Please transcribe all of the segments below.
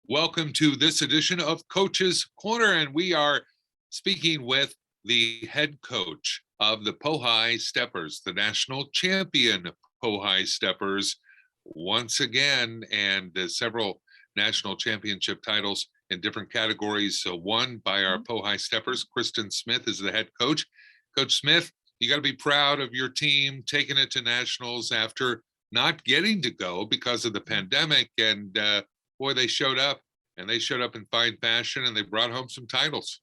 Welcome to this edition of Coach's Corner, and we are speaking with the head coach of the Pohai Steppers, the national champion Pohai Steppers, once again, and several national championship titles in different categories. So won by our Pohai Steppers. Kristin Smith is the head coach. Coach Smith, you got to be proud of your team taking it to nationals after not getting to go because of the pandemic, and boy, they showed up, and they showed up in fine fashion, and they brought home some titles.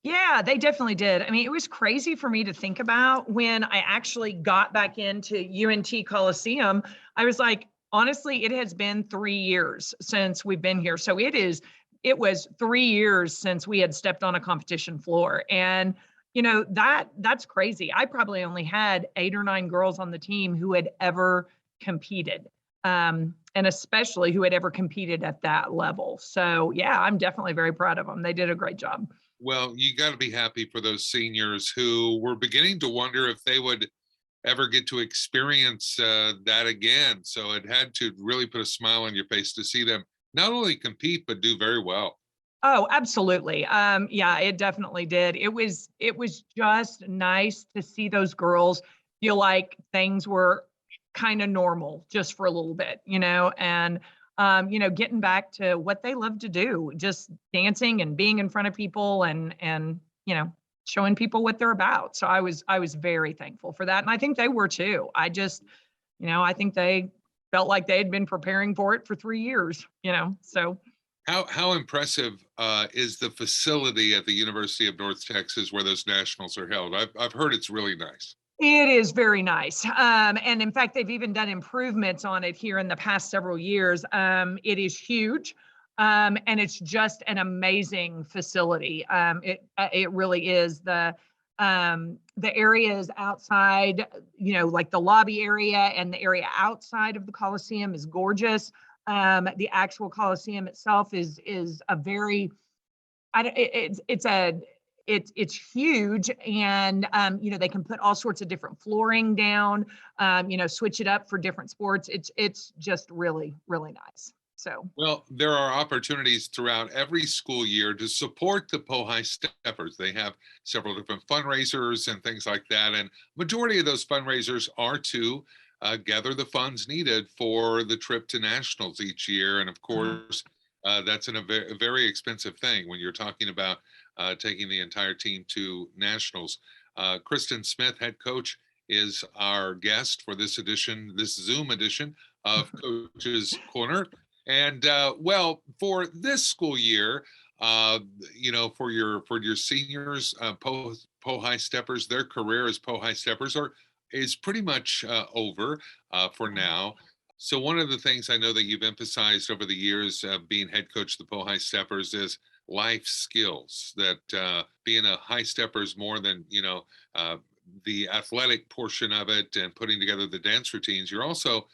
Yeah, they definitely did. I mean, it was crazy for me to think about when I actually got back into UNT Coliseum. I was like, honestly, it has been 3 years since we've been here. So it was 3 years since we had stepped on a competition floor. And that's crazy. I probably only had 8 or 9 girls on the team who had ever competed. And especially who had ever competed at that level. So yeah, I'm definitely very proud of them. They did a great job. Well, you got to be happy for those seniors who were beginning to wonder if they would ever get to experience that again. So it had to really put a smile on your face to see them not only compete, but do very well. Oh, absolutely. Yeah, it definitely did. It was just nice to see those girls feel like things were kind of normal just for a little bit, and getting back to what they love to do, just dancing and being in front of people and showing people what they're about. So I was very thankful for that. And I think they were too. I think they felt like they had been preparing for it for 3 years, so. How impressive is the facility at the University of North Texas where those nationals are held? I've heard it's really nice. It is very nice. And in fact, they've even done improvements on it here in the past several years. It is huge. And it's just an amazing facility. It really is. The areas outside, like the lobby area and the area outside of the Coliseum is gorgeous. The actual Coliseum itself is a very, I don't, it's huge, and they can put all sorts of different flooring down, switch it up for different sports. It's just really, really nice. So Well, there are opportunities throughout every school year to support the Pohai Steppers. They have several different fundraisers and things like that. And majority of those fundraisers are to gather the funds needed for the trip to nationals each year. And of course, that's a very expensive thing when you're talking about taking the entire team to nationals. Kristin Smith, head coach, is our guest for this edition, this Zoom edition of Coach's Corner. And well, for this school year, for your seniors, Pohai Steppers, their career as Pohai Steppers is pretty much over for now. So one of the things I know that you've emphasized over the years being head coach of the Pohai Steppers is life skills. That being a high stepper is more than the athletic portion of it and putting together the dance routines. You're also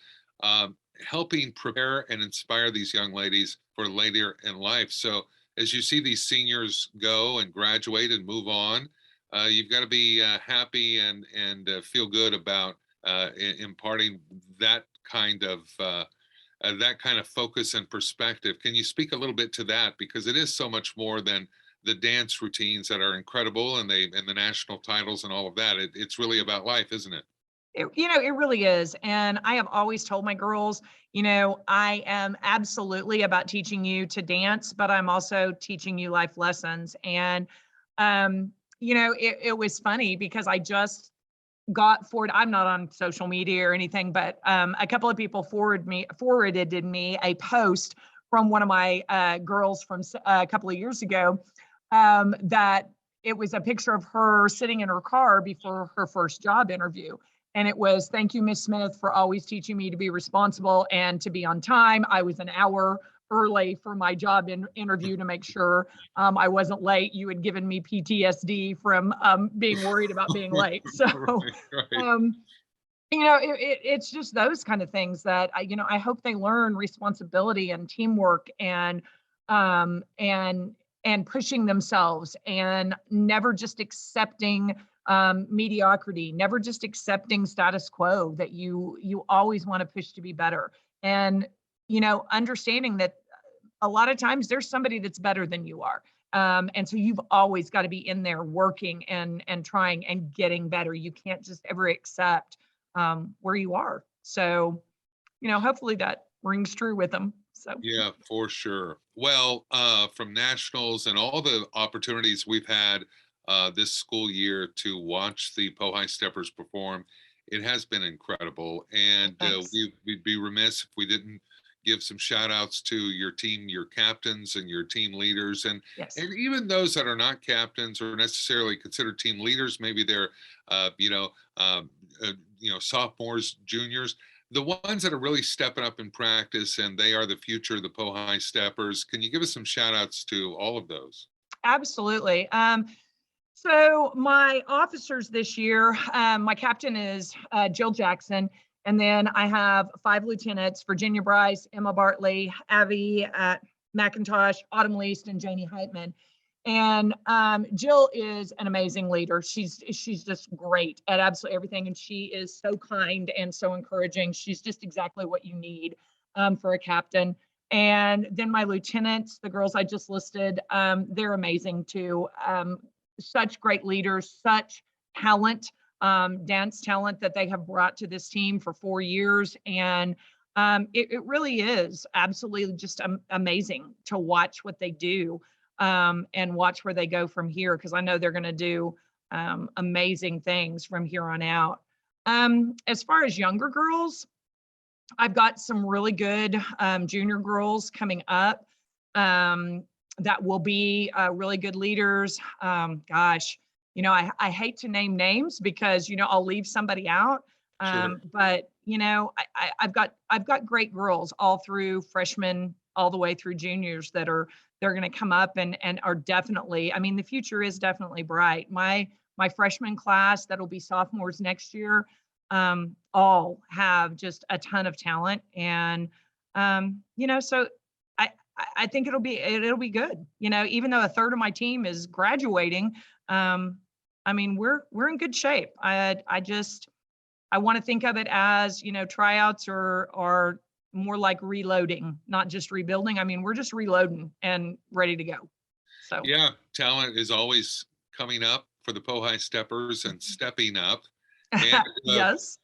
helping prepare and inspire these young ladies for later in life. So as you see these seniors go and graduate and move on, you've got to be happy and feel good about imparting that kind of focus and perspective. Can you speak a little bit to that, because it is so much more than the dance routines that are incredible and the national titles and all of that. It's really about life, isn't it? It really is. And I have always told my girls, I am absolutely about teaching you to dance, but I'm also teaching you life lessons. And, it was funny because I just got forward. I'm not on social media or anything, but a couple of people forwarded me a post from one of my girls from a couple of years ago, that it was a picture of her sitting in her car before her first job interview. And it was, "Thank you, Miss Smith, for always teaching me to be responsible and to be on time. I was an hour early for my job interview to make sure I wasn't late. You had given me PTSD from being worried about being late." So, Right. um, it's just those kind of things that I hope they learn responsibility and teamwork um, and and pushing themselves and never just accepting mediocrity, never just accepting status quo, that you always want to push to be better. And understanding that a lot of times there's somebody that's better than you are. And so you've always got to be in there working and trying and getting better. You can't just ever accept where you are. So, hopefully that rings true with them. So Yeah, for sure. Well, from nationals and all the opportunities we've had this school year to watch the Pohai Steppers perform, it has been incredible. And thanks. we'd be remiss if we didn't give some shout outs to your team, your captains and your team leaders, Yes. and even those that are not captains or necessarily considered team leaders. Maybe they're, uh, you know, um, sophomores, juniors, the ones that are really stepping up in practice, and they are the future of the Pohai Steppers. Can you give us some shout outs to all of those? Absolutely. So my officers this year, my captain is Jill Jackson. And then I have 5 lieutenants: Virginia Bryce, Emma Bartley, Avi McIntosh, Autumn Least, and Janie Heitman. And Jill is an amazing leader. She's just great at absolutely everything. And she is so kind and so encouraging. She's just exactly what you need for a captain. And then my lieutenants, the girls I just listed, they're amazing too. Such great leaders, such talent, dance talent that they have brought to this team for 4 years. And it really is absolutely just amazing to watch what they do and watch where they go from here, because I know they're going to do amazing things from here on out. As far as younger girls, I've got some really good junior girls coming up that will be really good leaders. Gosh, I hate to name names because I'll leave somebody out. Sure. But I've got great girls all through freshmen, all the way through juniors they're going to come up and are definitely. I mean, the future is definitely bright. My freshman class that'll be sophomores next year, all have just a ton of talent, and so I think it'll be good. Even though a third of my team is graduating, I mean, we're in good shape. I want to think of it as, tryouts are more like reloading, not just rebuilding. I mean, we're just reloading and ready to go. So Yeah, talent is always coming up for the Pohai Steppers and stepping up. And yes.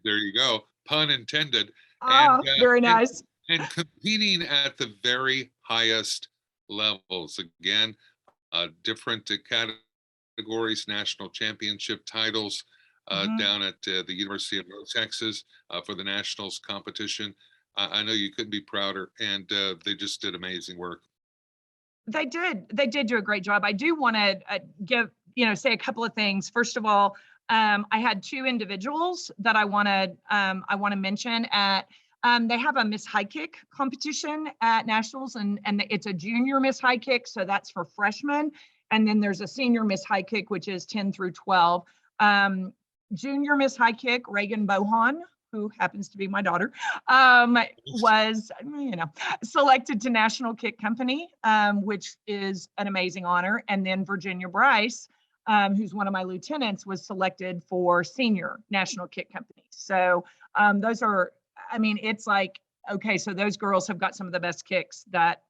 there you go, pun intended. And Ah, very nice. competing at the very highest levels. Again, different categories, national championship titles Mhm. down at the University of North Texas for the nationals competition. I know you couldn't be prouder, and they just did amazing work. They did. They did do a great job. I do want to say a couple of things. First of all, I had 2 individuals that I want to mention at. They have a Miss High Kick competition at nationals, and it's a junior Miss High Kick, so that's for freshmen. And then there's a senior Miss High Kick, which is 10 through 12. Junior Miss High Kick, Reagan Bohan, who happens to be my daughter, was, selected to National Kick Company, which is an amazing honor. And then Virginia Bryce, who's one of my lieutenants, was selected for senior National Kick Company. So those are, it's like, okay, so those girls have got some of the best kicks that,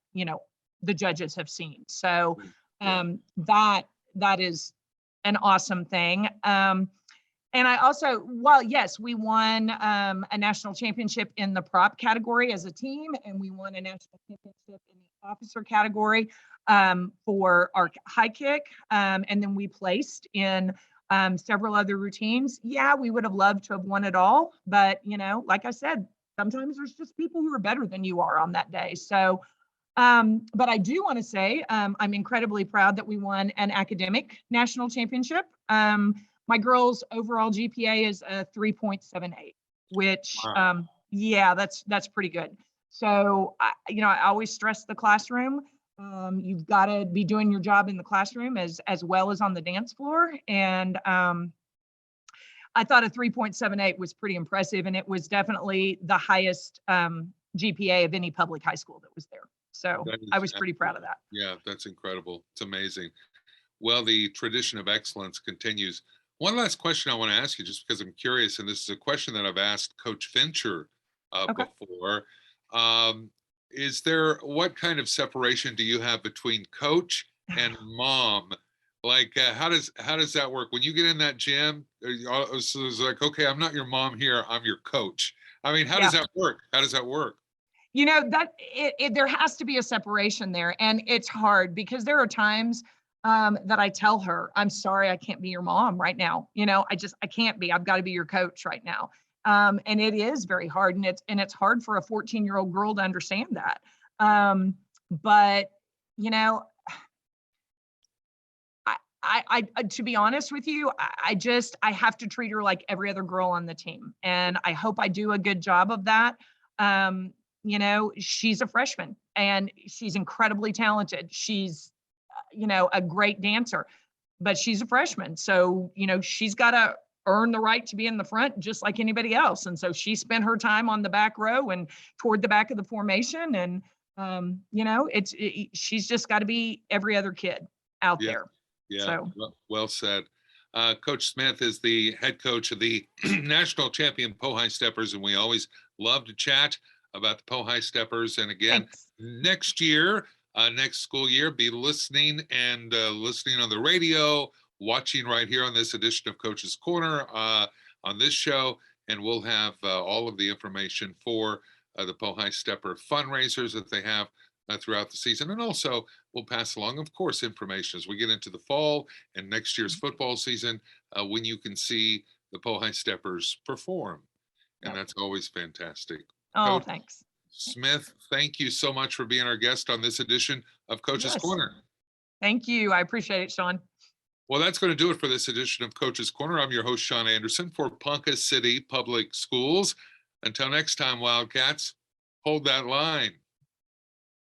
the judges have seen. So that is an awesome thing. And I also, yes, we won a national championship in the prop category as a team, and we won a national championship in the officer category for our high kick. And then we placed in several other routines. Yeah, we would have loved to have won it all, but like I said, sometimes there's just people who are better than you are on that day. So, but I do want to say I'm incredibly proud that we won an academic national championship. My girls' overall GPA is a 3.78, which, Wow. yeah, that's pretty good. So, I always stress the classroom. You've got to be doing your job in the classroom as well as on the dance floor. And I thought a 3.78 was pretty impressive, and it was definitely the highest GPA of any public high school that was there. So That I is, was pretty proud of that. yeah, that's incredible. It's amazing. Well, the tradition of excellence continues. One last question I want to ask you, just because I'm curious, and this is a question that I've asked Coach Fincher Okay. before. Um, what kind of separation do you have between coach and mom? Like, how does that work when you get in that gym? So it's like, okay, I'm not your mom here, I'm your coach. I mean, how does Yeah. that work? How does that work? That there has to be a separation there, and it's hard because there are times that I tell her, I'm sorry, I can't be your mom right now. I can't be. I've got to be your coach right now. And it is very hard, and it's hard for a 14-year-old girl to understand that. But you know, to be honest with you, I have to treat her like every other girl on the team, and I hope I do a good job of that. She's a freshman and she's incredibly talented. She's, a great dancer, but she's a freshman. So, she's got to earn the right to be in the front just like anybody else. And so she spent her time on the back row and toward the back of the formation. And, she's just got to be every other kid out Yeah. there. Yeah, So well said. Coach Smith is the head coach of the national champion Pohai Steppers, and we always love to chat about the Pohai Steppers. And again, thanks. next year, next school year, be listening listening on the radio, watching right here on this edition of Coach's Corner on this show, and we'll have all of the information for the Pohai Stepper fundraisers that they have throughout the season. And also we'll pass along, of course, information as we get into the fall and next year's football season, when you can see the Pohai Steppers perform. And Yep. that's always fantastic. Oh, Coach thanks. Smith, thank you so much for being our guest on this edition of Coach's Yes. Corner. Thank you. I appreciate it, Sean. Well, that's going to do it for this edition of Coach's Corner. I'm your host, Sean Anderson, for Ponca City Public Schools. Until next time, Wildcats, hold that line.